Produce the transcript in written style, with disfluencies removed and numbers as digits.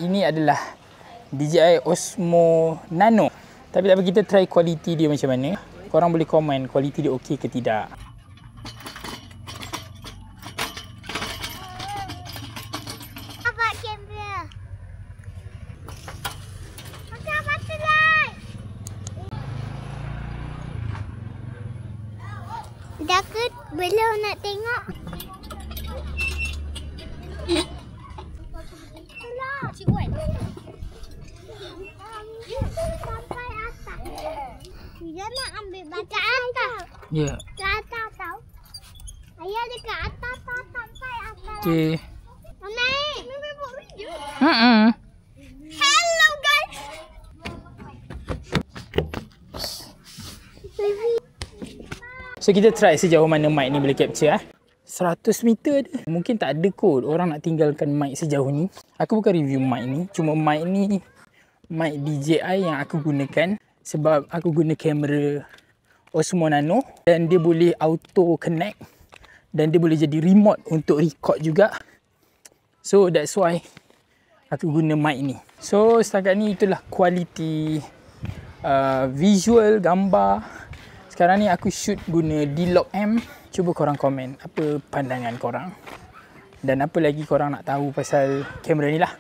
ini adalah DJI Osmo Nano. Tapi tak apa, kita try kualiti dia macam mana. Korang boleh komen kualiti dia okey ke tidak. Apa kamera? Pakai baterai. Dah ke belum nak tengok? Cik Wan. Sampai atas. Dia nak ambil baterai atas. Ya. Ke atas tau. Ayah dekat atas tau, sampai atas. Okey. Naik. Mimi buat video. Hello guys. So kita try sejauh mana mic ni boleh capture 100 meter ada. Mungkin tak ada kot orang nak tinggalkan mic sejauh ni. Aku bukan review mic ni. Cuma mic ni mic DJI yang aku gunakan. Sebab aku guna kamera Osmo Nano. Dan dia boleh auto connect. Dan dia boleh jadi remote untuk record juga. So that's why aku guna mic ni. So setakat ni itulah kualiti visual, gambar. Sekarang ni aku shoot guna D-Log-M. Cuba korang komen apa pandangan korang. Dan apa lagi korang nak tahu pasal kamera ni lah.